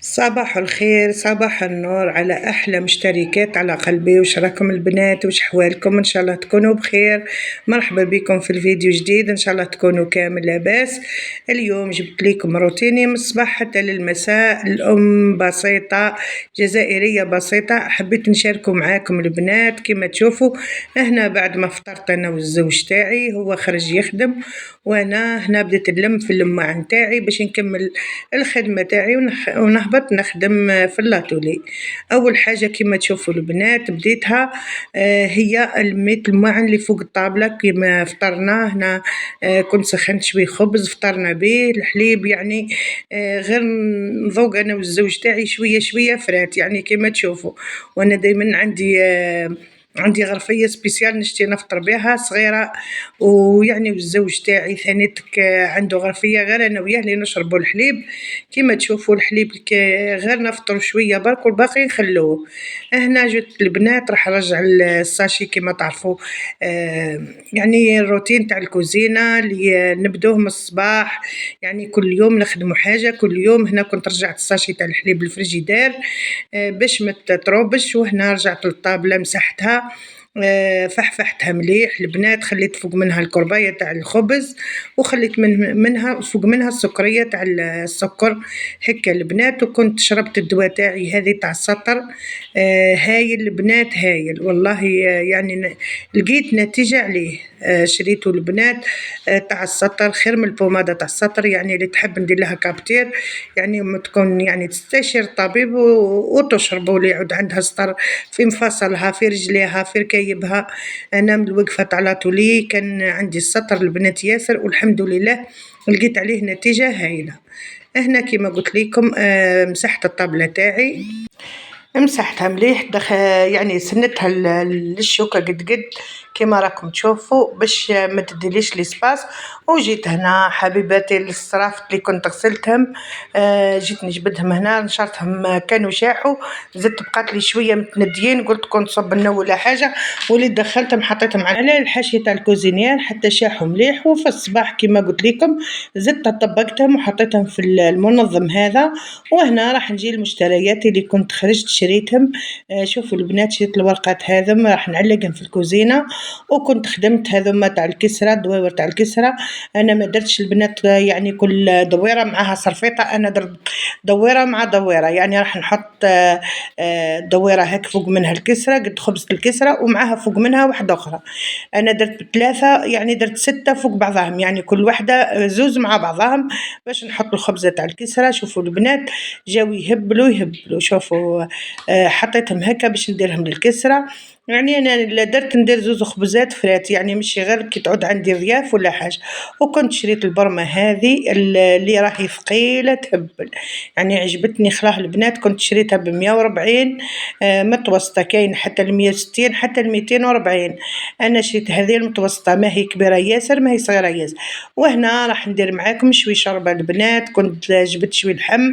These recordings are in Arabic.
صباح الخير، صباح النور على أحلى مشتركات على قلبي. وش راكم البنات؟ وش حوالكم؟ إن شاء الله تكونوا بخير. مرحبا بكم في الفيديو جديد، إن شاء الله تكونوا كامل لاباس. اليوم جبت لكم روتيني من الصباح حتى للمساء. الأم بسيطة جزائرية بسيطة، حبيت نشاركه معاكم البنات. كما تشوفوا هنا بعد ما فطرت أنا والزوج تاعي، هو خرج يخدم وأنا هنا بديت نلم في اللماع نتاعي باش نكمل الخدمة تاعي ونهبط نخدم في اللاتولي. أول حاجة كما تشوفوا البنات بديتها هي الميت الماعن اللي فوق الطابلة. كما فطرنا هنا كنت سخنت شوي خبز فطرنا به الحليب، يعني غير نذوق أنا والزوج تاعي شوية شوية فرات، يعني كما تشوفوا. وأنا دايما عندي غرفية سبيسيال نشتي نفطر بها صغيرة، ويعني والزوج تاعي ثانيتك عنده غرفية غير أنا وياه اللي نشربوا الحليب. كما تشوفوا الحليب غير نفطر شوية برك والباقي نخلوه. هنا جت البنات راح نرجع الساشي كما تعرفوا. يعني الروتين تاع الكوزينة اللي نبدوه من الصباح، يعني كل يوم نخدموا حاجة. كل يوم هنا كنت رجعت الساشي تاع الحليب الفريجيدير باش ما تتروبش، وهنا رجعت للطابلة مسحتها فحفحتها مليح البنات، خليت فوق منها الكرباية تاع الخبز، وخليت منها فوق منها السكرية تاع السكر هكا البنات. وكنت شربت الدواء تاعي هذه تاع السطر. هايل البنات هايل والله، يعني لقيت نتيجة عليه. شريته البنات تاع السطر خير من البومادة تاع السطر، يعني اللي تحب ندير لها كابتير يعني ما تكون يعني تستشير الطبيب وتشرب، واللي يعود عندها سطر في مفاصلها في رجليها في ركايبها. انا من الوقفه تاع لاتولي كان عندي السطر البنات ياسر، والحمد لله لقيت عليه نتيجه هايله. هنا كما قلت لكم مسحت الطابله تاعي، مسحتها مليح يعني سنتها للشوكة قد كما راكم تشوفوا باش ما تديليش ليسباس. وجيت هنا حبيباتي الصرافت اللي كنت غسلتهم، جيت نجبدهم هنا نشرتهم كانوا شاحوا، زدت بقات لي شويه متنديين قلت كنت صب لنا ولا حاجه، ولي دخلتهم حطيتهم على الحاشيه تاع الكوزينير حتى شاحوا مليح. وفي الصباح كما قلت لكم زدت طبقتهم وحطيتهم في المنظم هذا. وهنا راح نجي المشتريات اللي كنت خرجت شريتهم. شوفوا البنات شريت الورقات هذم راح نعلقهم في الكوزينه. وكنت خدمت هذوما تاع الكسره، الدواور تاع الكسره. انا ما درتش البنات يعني كل دويره معها صرفيطه، انا درت دويره مع دويره، يعني راح نحط دويره هيك فوق منها الكسره قد خبزه الكسره ومعها فوق منها واحده اخرى. انا درت ثلاثه، يعني درت 6 فوق بعضهم، يعني كل واحده زوز مع بعضهم باش نحط الخبزه تاع الكسره. شوفوا البنات جاو يهبلوا شوفوا حطيتهم هكا باش نديرهم للكسره. يعني انا درت ندير زوز خبزات فرات، يعني مش غير كي تعود عندي ضياف ولا حاجه. وكنت شريت البرمه هذه اللي راهي ثقيله تهبل، يعني عجبتني خلاه البنات. كنت شريتها ب140 متوسطه، كاين حتى ل160 حتى ل240. انا شريت هذه المتوسطه، ما هي كبيره ياسر ما هي صغيره ياسر. وهنا راح ندير معاكم شوي شوربه البنات. كنت جبت شوي لحم،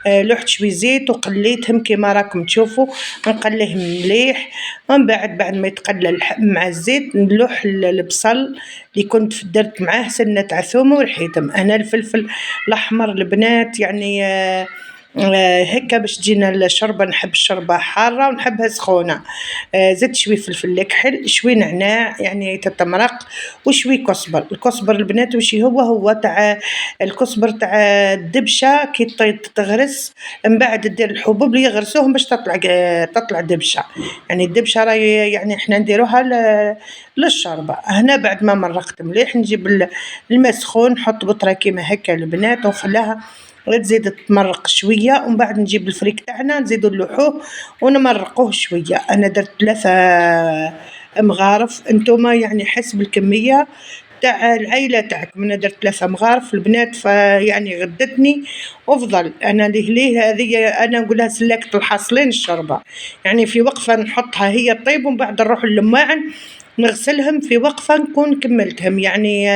لحت شوي زيت وقليتهم كما راكم تشوفوا، نقليهم مليح. ومن بعد ما يتقلى اللحم مع الزيت نلوح البصل اللي كنت درت معاه سنة تاع ثومه ورحيتهم. انا الفلفل الاحمر البنات يعني هكا باش تجينا الشوربه، نحب الشوربه حاره ونحبها سخونه. زدت شوي فلفل كحل شوي نعناع يعني تتمرق، وشوي كزبر. الكزبر البنات وش هو تاع الكزبر تاع الدبشه كي تغرس من بعد دير الحبوب اللي يغرسوهم باش تطلع دبشه، يعني الدبشه راهي يعني احنا نديروها للشوربه. هنا بعد ما مرقت مليح نجيب الماء سخون نحط بطره كيما هكا البنات ونخليها تزيد تمرق شويه. ومن بعد نجيب الفريك تاعنا نزيدو نلوحوه ونمرقوه شويه. انا درت 3 مغارف، انتوما يعني حسب الكميه تاع العائله تاعكم. انا درت 3 مغارف البنات، فيعني غدتني وافضل. انا ليه هذه انا نقولها سلاكه الحاصلين الشوربه، يعني في وقفه نحطها هي طيب ومن بعد نروح للماعن نغسلهم في وقفه نكون كملتهم، يعني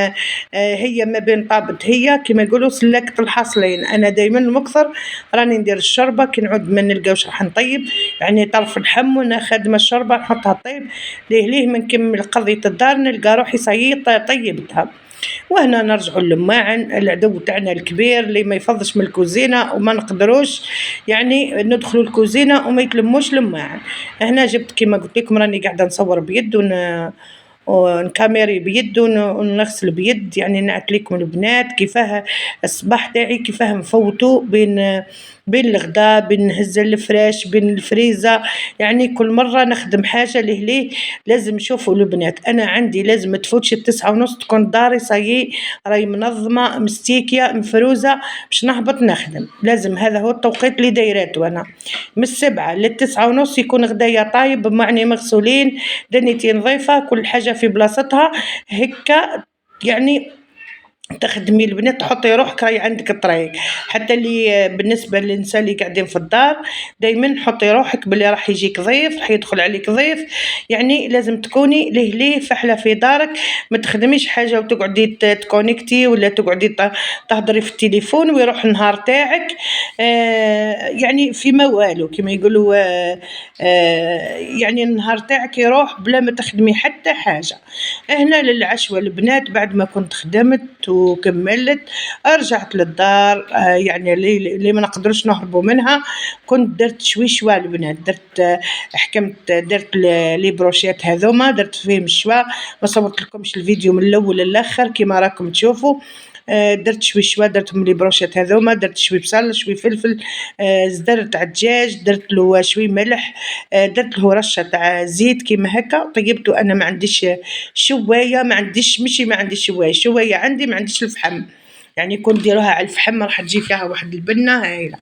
هي ما بين طابت هي كما يقولوا سلاكه الحاصلين. انا دائما مكثر راني ندير الشوربه كي نعود ما نلقاوش راح نطيب، يعني طرف اللحم وانا خادمه الشوربه نحطها طيب. ليه ما نكمل قضيه الدار نلقى روحي صييط طيبتها. وهنا نرجعوا للماعن العدو تاعنا الكبير اللي ما يفضش من الكوزينه وما نقدروش يعني ندخلوا الكوزينه وما يتلموش الماعن. هنا جبت كيما قلت لكم راني قاعده نصور بيد ونكاميري بيد ونغسل بيد، يعني نعت لكم البنات كيفاه الصباح تاعي كيفاه نفوتو بين الغداء بين نهز الفراش بين الفريزة. يعني كل مرة نخدم حاجة ليه لازم نشوفوا البنات أنا عندي لازم تفوتش 9:30 تكون داري صايي راهي منظمة مستيكية مفروزة باش نهبط نخدم. لازم هذا هو التوقيت اللي دايراتو أنا من 7 ل9:30 يكون غدايا طايب معني مغسولين دنيتي نظيفة كل حاجة في بلاصتها هكا. يعني تخدمي البنات تحطي روحك راهي عندك الطريق. حتى اللي بالنسبه للنساء اللي قاعدين في الدار دائما حطي روحك باللي راح يجيك ضيف راح يدخل عليك ضيف، يعني لازم تكوني ليه فحله في دارك. ما تخدميش حاجه وتقعدي تكونيكتي ولا تقعدي تهضري في التليفون ويروح النهار تاعك يعني في موالو كما يقولوا يعني النهار تاعك يروح بلا ما تخدمي حتى حاجه. هنا للعشوة البنات بعد ما كنت خدمت وكملت رجعت للدار يعني اللي ما نقدرش نهربوا منها كنت درت شوي البنات درت حكمت درت لي بروشيات هذوما درت فيهم الشوا. ما صورت لكمش الفيديو من الاول للاخر كما راكم تشوفوا. درت شوي درتهم لي بروشيات هذوما درت شوي بصل شوي فلفل زدرت عدجاج درت له شوي ملح درت له رشه تاع زيت كيما هكا طيبته. انا ما عنديش شوايه ما عنديش ماشي ما عنديش شوايه عندي ما عنديش الفحم، يعني كون ديروها على الفحم راح تجي فيها واحد البنه هايله.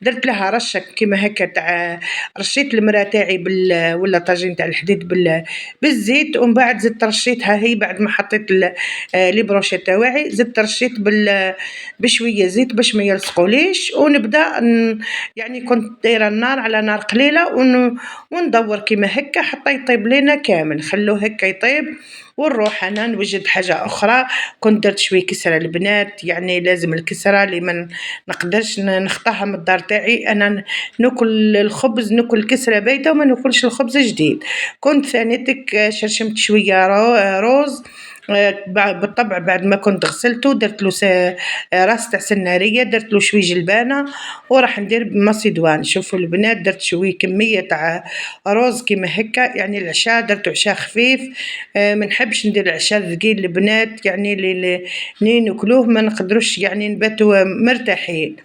درت لها رشه كيما هكا تاع رشيت المراه تاعي ولا طاجين تاع الحديد بالزيت ومن بعد زدت رشيتها هي بعد ما حطيت لي بروشيت تاعي زدت رشيت بشويه زيت باش ما يلصقوليش ونبدا يعني كنت دايره النار على نار قليله وندور كيما هكا حتى يطيب لينا كامل خلوه هكا يطيب. ونروح انا نوجد حاجه اخرى كنت درت شويه كسره البنات يعني لازم الكسره اللي ما نقدرش نخطاها من الدار تاعي انا ناكل الخبز ناكل كسره بايته وما ناكلش الخبز جديد. كنت ثانيتك شرشمت شويه روز بالطبع بعد ما كنت غسلته درت له راس تاع سناريه درت له شوي جلبانه وراح ندير مصيدوان. شوفوا البنات درت شوي كميه تاع روز كيما هكا يعني العشاء درت عشاء خفيف ما نحبش ندير العشاء ثقيل البنات يعني اللي ناكلوه ما نقدروش يعني نباتوا مرتاحين.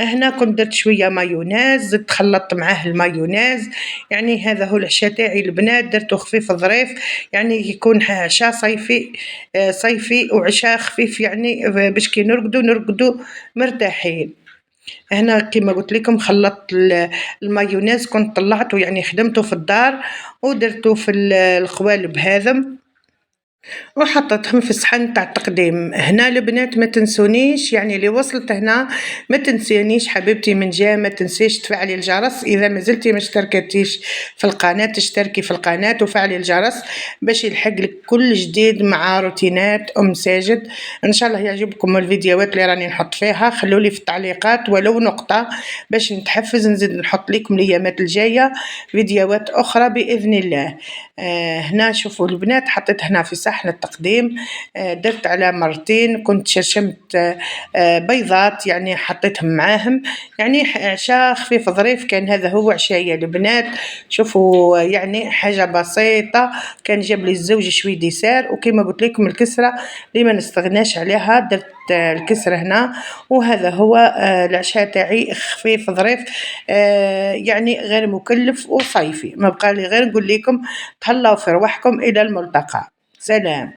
هنا كنت درت شويه مايونيز زدت خلطت معاه المايونيز يعني هذا هو العشاء تاعي البنات درته خفيف ظريف يعني يكون عشاء صيفي وعشاء خفيف يعني باش كي نرقدوا مرتاحين. هنا كما قلت لكم خلطت المايونيز كنت طلعته يعني خدمته في الدار ودرته في القوالب هذم وحطيتهم في الصحن تاع التقديم. هنا البنات ما تنسونيش يعني اللي وصلت هنا ما تنسينيش حبيبتي من جهه ما تنسيش تفعلي الجرس اذا ما زلتي ما اشتركتيش في القناه اشتركي في القناه وفعلي الجرس باش يلحق لك كل جديد مع روتينات ساجد. ان شاء الله يعجبكم الفيديوهات اللي راني نحط فيها خلوا لي في التعليقات ولو نقطه باش نتحفز نزيد نحط لكم الايامات الجايه فيديوهات اخرى باذن الله. هنا شوفوا البنات حطيت هنا في صحن التقديم درت على مرتين كنت شرشمت بيضات يعني حطيتهم معاهم يعني عشاء خفيف ظريف كان هذا هو عشايا البنات. شوفوا يعني حاجة بسيطة كان جاب لي الزوج شوي ديسار وكما قلت لكم الكسرة اللي ما نستغناش عليها درت الكسرة هنا وهذا هو العشاء تاعي خفيف ظريف يعني غير مكلف وصيفي. ما بقى لي غير نقول لكم تهلاو في رواحكم إلى الملتقى. سلام.